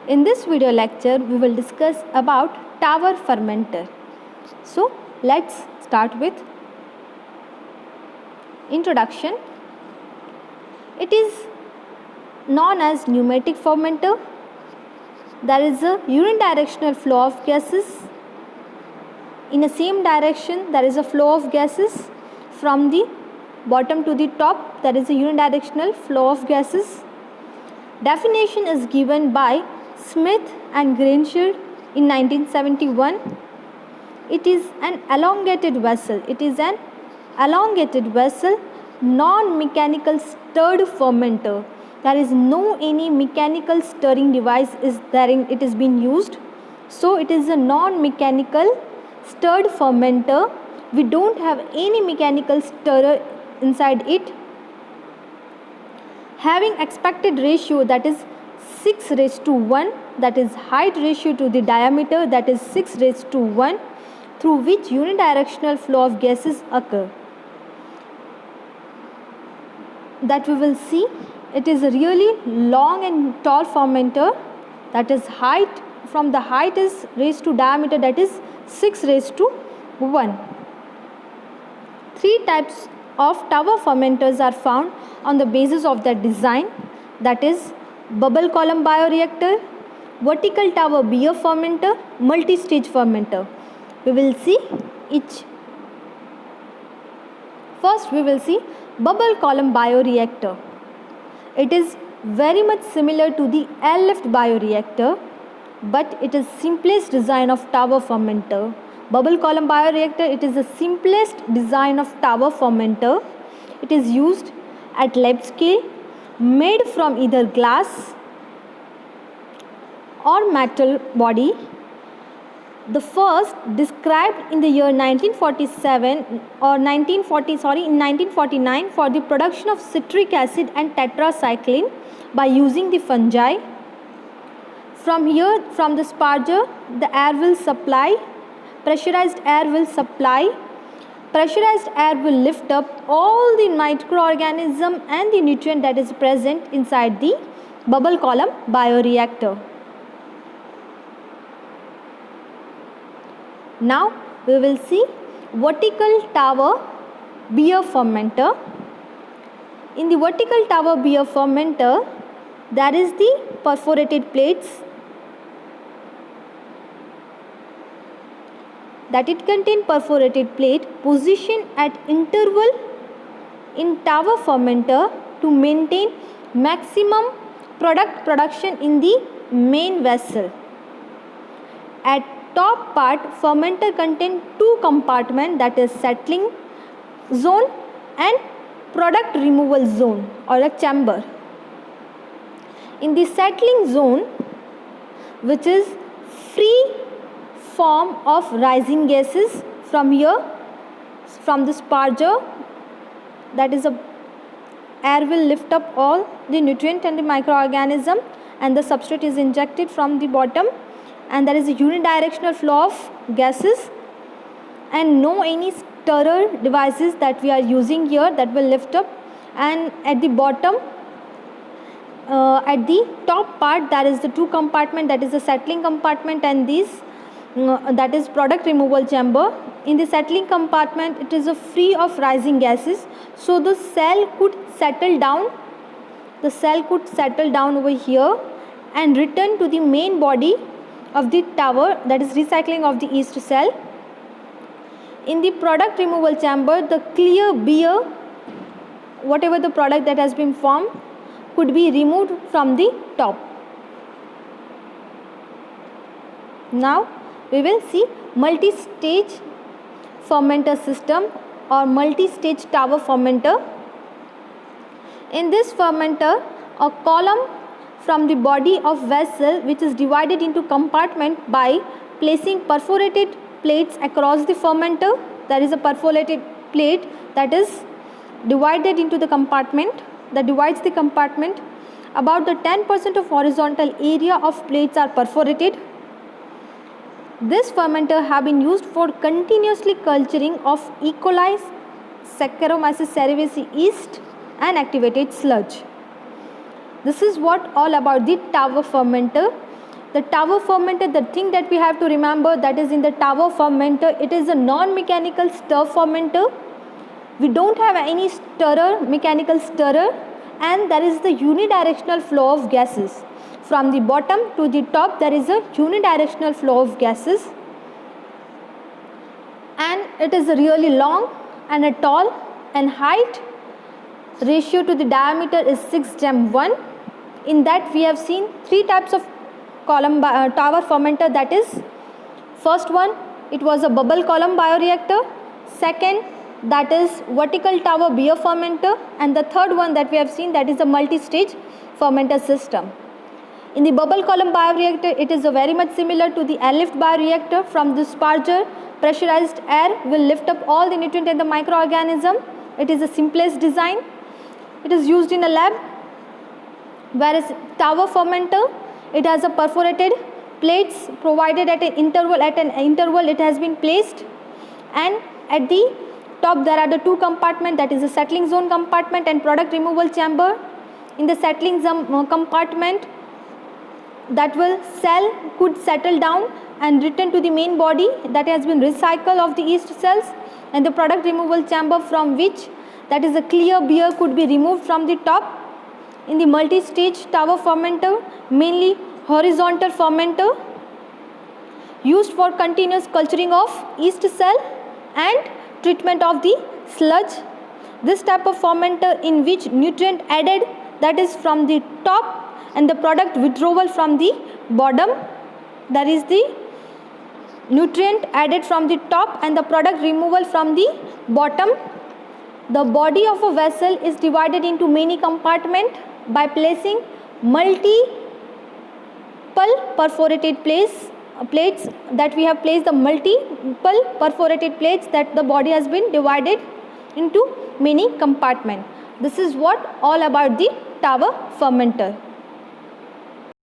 In this video lecture, we will discuss about tower fermenter. So, let's start with introduction. It is known as pneumatic fermenter. There is a unidirectional flow of gases. In the same direction, there is a flow of gases from the bottom to the top. There is a unidirectional flow of gases. Definition is given by Smith and Grainshield in 1971. It is an elongated vessel. It is an elongated vessel, non-mechanical stirred fermenter. There is no any mechanical stirring device is there in it is being used. So it is a non-mechanical stirred fermenter. We don't have any mechanical stirrer inside it. Having expected ratio, that is 6:1, that is height ratio to the diameter, that is 6:1, through which unidirectional flow of gases occur. That we will see. It is a really long and tall fermenter, that is height, from the height is raised to diameter, that is 6:1. Three types of tower fermenters are found on the basis of their design, that is bubble column bioreactor, vertical tower beer fermenter, multi-stage fermenter. We will see each. First we will see bubble column bioreactor. It is very much similar to the airlift bioreactor, but it is simplest design of tower fermenter. Bubble column bioreactor, it is the simplest design of tower fermenter. It is used at lab scale, made from either glass or metal body. The first described in the year 1947 or in 1949 for the production of citric acid and tetracycline by using the fungi. From here, from the sparger, the air will supply, pressurized air will supply. Pressurized air will lift up all the microorganism and the nutrient that is present inside the bubble column bioreactor. Now we will see vertical tower beer fermenter. In the vertical tower beer fermenter, there is the perforated plates, that it contain perforated plate positioned at interval in tower fermenter to maintain maximum product production in the main vessel. At top part, fermenter contain two compartments, that is settling zone and product removal zone or a chamber. In the settling zone, which is free form of rising gases, from here, from the sparger, that is a air will lift up all the nutrient and the microorganism, and the substrate is injected from the bottom, and there is a unidirectional flow of gases and no any stirrer devices that we are using here that will lift up. And at the bottom, at the top part, there is the two compartment, that is the settling compartment and this that is product removal chamber. In the settling compartment, it is a free of rising gases, so the cell could settle down. The cell could settle down over here and return to the main body of the tower, that is recycling of the yeast cell. In the product removal chamber, the clear beer, whatever the product that has been formed, could be removed from the top. Now we will see multi-stage fermenter system or multi-stage tower fermenter. In this fermenter, a column from the body of vessel which is divided into compartment by placing perforated plates across the fermenter. There is a perforated plate that is divided into the compartment, that divides the compartment. About the 10% of horizontal area of plates are perforated. This fermenter have been used for continuously culturing of E. coli, Saccharomyces cerevisiae yeast and activated sludge. This is what all about the tower fermenter. The tower fermenter, the thing that we have to remember, that is in the tower fermenter, it is a non-mechanical stir fermenter. We don't have any stirrer, mechanical stirrer, and there is the unidirectional flow of gases. From the bottom to the top, there is a unidirectional flow of gases, and it is a really long and a tall, and height ratio to the diameter is 6:1. In that we have seen three types of tower fermenter, that is, first one, it was a bubble column bioreactor. Second, that is vertical tower beer fermenter, and the third one that we have seen, that is a multi-stage fermenter system. In the bubble column bioreactor, it is a very much similar to the airlift bioreactor. From the sparger, pressurized air will lift up all the nutrient and the microorganism. It is the simplest design. It is used in a lab. Whereas tower fermenter, it has a perforated plates provided at an interval. At an interval it has been placed, and at the top there are the two compartments, that is the settling zone compartment and product removal chamber. In the settling zone compartment, that will cell could settle down and return to the main body, that has been recycle of the yeast cells, and the product removal chamber from which, that is a clear beer, could be removed from the top. In the multi-stage tower fermenter, mainly horizontal fermenter used for continuous culturing of yeast cell and treatment of the sludge. This type of fermenter in which nutrient added, that is from the top, and the product withdrawal from the bottom, that is the nutrient added from the top and the product removal from the bottom. The body of a vessel is divided into many compartments by placing multiple perforated plates, that we have placed the multiple perforated plates, that the body has been divided into many compartments. This is what all about the tower fermenter.